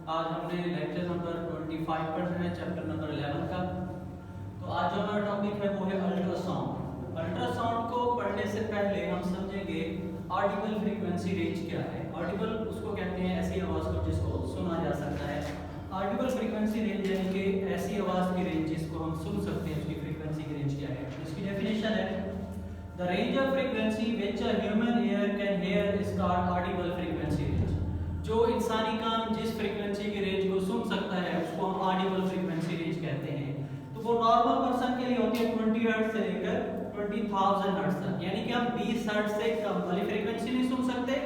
आज हमने lecture number 25 पढ़ना है, चैप्टर नंबर 11 का। तो आज जो हमारा टॉपिक है वो है अल्ट्रासाउंड। अल्ट्रासाउंड को पढ़ने से पहले हम समझेंगे ऑडिबल फ्रीक्वेंसी रेंज क्या है। ऑडिबल उसको कहते हैं ऐसी आवाज़ को जिसको सुना जा सकता है। ऑडिबल फ्रीक्वेंसी रेंज यानी कि ऐसी आवाज़ की रेंज जिसको हम सुन सकते हैं, उसकी फ्रीक्वेंसी की रेंज क्या है। इसकी डेफिनेशन है the range of frequency which a human ear can hear is called Audible frequency range. जो इंसानी कान जिस फ्रीक्वेंसी की रेंज को सुन सकता है उसको हम ऑडिबल फ्रीक्वेंसी रेंज कहते हैं। तो वो नॉर्मल पर्सन के लिए होती है 20 हर्ट्ज से लेकर 20,000 हर्ट्ज तक, यानी कि हम 20 हर्ट्ज से कम वाली फ्रीक्वेंसी नहीं सुन सकते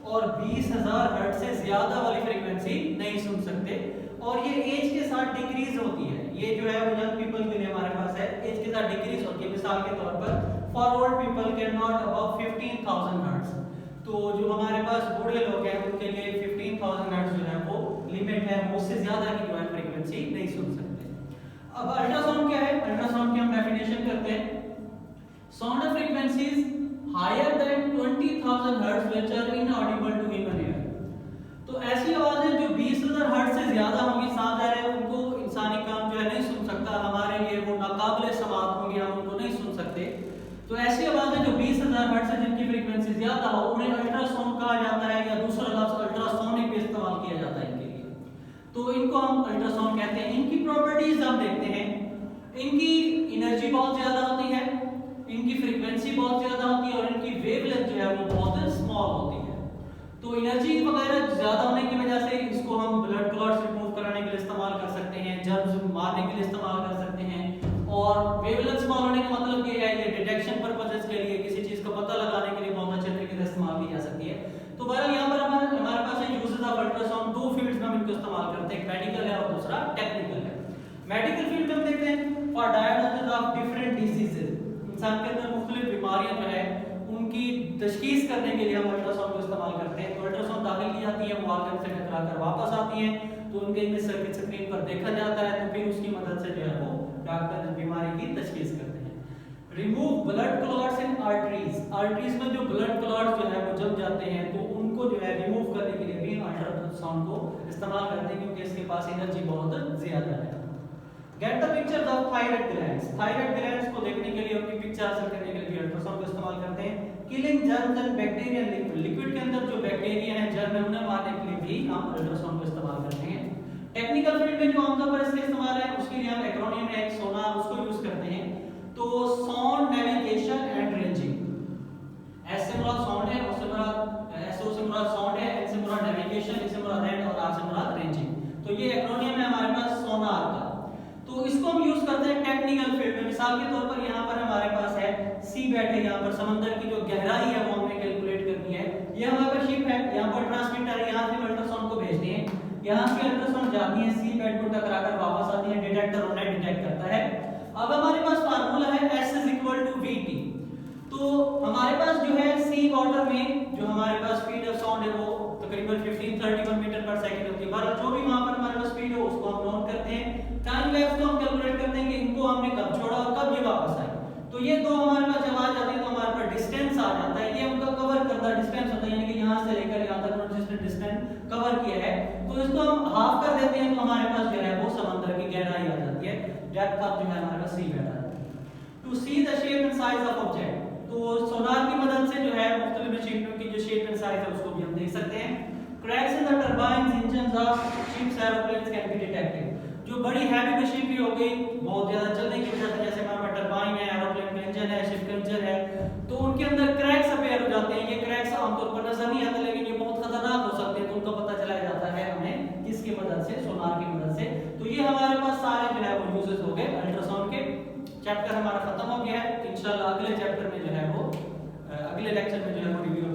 और 20,000 हर्ट्ज से ज्यादा वाली फ्रीक्वेंसी नहीं सुन सकते। और ये एज के साथ डिक्रीज होती है। ये जो है वो यंग पीपल के लिए हमारे पास है, एज के साथ डिक्रीज होती है। मिसाल के तौर पर for old people can not above 15,000 hertz. तो जो हमारे पास बूढ़े लोग हैं उनके लिए 15,000 हर्ट्ज जो है वो लिमिट है, उससे ज्यादा की जो है फ्रीक्वेंसी नहीं सुन सकते। अब अल्ट्रासाउंड क्या है? अल्ट्रासाउंड की हम डेफिनेशन करते हैं। Sound frequencies higher than 20,000 hertz which are inaudible to human ear. तो ऐसी आवाजें जो 20,000 हर्ट्ज से ज्यादा होंगी, साधारण है, उनको इंसानी कान जो है नहीं सुन सकता। हमारे लिए वो नाकाबिले समाअत होंगी, हम उनको नहीं सुन सकते। तो ऐसी आवाजें जो 20,000 हर्ट्ज से जिनकी फ्रीक्वेंसी ज्यादा हो उन्हें अल्ट्रासाउंड कहा जाता है, या दूसरा लफ्ज अल्ट्रासोनिक भी इस्तेमाल किया जाता है इनके लिए। तो इनको हम अल्ट्रासाउंड कहते हैं। इनकी प्रॉपर्टीज हम देखते हैं। इनकी एनर्जी बहुत ज्यादा होती है, इनकी फ्रीक्वेंसी बहुत ज्यादा होती है और इनकी वेवलेंथ जो है वो बहुत स्मॉल होती है। तो एनर्जी वगैरह ज्यादा होने की वजह से इसको हम ब्लड क्लॉट्स रिमूव कराने के लिए इस्तेमाल कर सकते हैं, जर्म्स मारने के लिए इस्तेमाल कर सकते हैं। और वेवलेंथ स्मॉल होने का मतलब ये है कि डिटेक्शन पर्पसेस के लिए, किसी चीज का पता लगाने के लिए बहुत अच्छे तरीके से इस्तेमाल की जा सकती है। तो बहरहाल यहाँ पर हमारे पास है यूजेस ऑफ अल्ट्रासाउंड। दो फील्ड्स में हम इनको इस्तेमाल करते हैं, मेडिकल है और दूसरा टेक्निकल है। मेडिकल फील्ड में हम देखते हैं for diagnosis of different diseases. इंसान के अंदर मुख्तलिफ बीमारियां जो है उनकी तशखीस करने के लिए हम अल्ट्रासाउंड को इस्तेमाल करते हैं। तो अल्ट्रासाउंड दाखिल की जाती है, मुआलजम से टकरा कर वापस आती है, तो उनके इनमें सर्किट स्क्रीन पर देखा जाता है। तो फिर उसकी मदद से जो है वो डॉक्टर इस बीमारी की तशखीस करते हैं। रिमूव ब्लड क्लॉट्स इन आर्टरीज। आर्टरीज में जो ब्लड क्लॉट्स जो है वो जम जाते हैं तो उनको जो है रिमूव करने के लिए भी अल्ट्रासाउंड को इस्तेमाल करते हैं, क्योंकि इसके पास एनर्जी बहुत ज्यादा है। Get the pictures of thyroid glands. Thyroid glands को देखने के लिए, उनकी पिक्चर हासिल करने के लिए भी अल्ट्रासाउंड का इस्तेमाल करते हैं। Killing germs and bacteria liquid. Liquid के अंदर जो बैक्टीरिया हैं, जर्म है, उन्हें मारने के लिए भी हम अल्ट्रासाउंड का इस्तेमाल करते हैं। टेक्निकल फील्ड में जो आमतौर पर इसका इस्तेमाल है उसके लिए हम एक्रोनियम है एक सोनार, उसको यूज करते हैं। तो sound navigation and ranging. S से मुराद साउंड है, उससे मुराद एस से मुराद साउंड है, एन से मुराद नेविगेशन, इस से मुराद रेंज और आर से मुराद रेंजिंग। तो ये एक्रोनियम है हमारे पास सोनार का। तो इसको हम यूज करते हैं टेक्निकल फील्ड में। मिसाल के तौर पर यहाँ पर हमारे पास है सी बेड है, यहाँ पर समंदर की जो गहराई है वो हमने कैलकुलेट करनी है। ये हमारे पास शिप है, यहाँ पर ट्रांसमीटर है, यहाँ से अल्ट्रासाउंड को भेजते हैं, यहाँ से अल्ट्रासाउंड जाती है, सी बेड को टकराकर वापस आती है, डिटेक्टर उन्हें डिटेक्ट करता है। अब हमारे पास फार्मूला है S = VT। तो हमारे पास जो है सी वाटर में जो हमारे पास स्पीड ऑफ साउंड है वो तकरीबन 1531 मीटर पर सेकंड होती है। बहरहाल जो भी वहां पर हमारे पास स्पीड है उसको हम नोट करते हैं। टाइम लैप्स को हम कैलकुलेट करते हैं कि इनको हमने कब छोड़ा और कब ये वापस आए। तो ये दो हमारे पास जब आ जाते हैं तो हमारे पास डिस्टेंस आ जाता है। ये उनका कवर करता डिस्टेंस होता है, यानी कि यहां से लेकर यहां तक उन्होंने जिसने डिस्टेंस कवर किया है तो इसको हम हाफ कर देते हैं, तो हमारे पास जो है वो समंदर की गहराई आ जाती है। डेप्थ ऑफ जो है हमारे पास सी बैठा है। To see the shape and size of object. तो सोनार की मदद से जो है मुख्तलिफ मशीनों की जो शेप एंड साइज है उसको भी हम देख सकते हैं। Cracks in the turbines engines of ships aeroplanes can be detected. जो बड़ी हैवी मशीनरी हो गई बहुत ज्यादा चलने की वजह से, जैसे हमारे पास टरबाइन है, एरोप्लेन का इंजन है, शिप का इंजन है, तो उनके अंदर क्रैक्स अपीयर हो जाते हैं। ये क्रैक्स आमतौर पर नजर नहीं आते लेकिन ये बहुत खतरनाक हो सकते हैं, तो उनका पता चला जाता है हमें किसकी मदद से, सोनार की मदद से। तो ये हमारे पास सारे जो है वो यूजेस हो गए अल्ट्रासाउंड के। चैप्टर हमारा खत्म हो गया है। इंशाल्लाह अगले चैप्टर में जो है वो अगले लेक्चर में जो है वो रिव्यू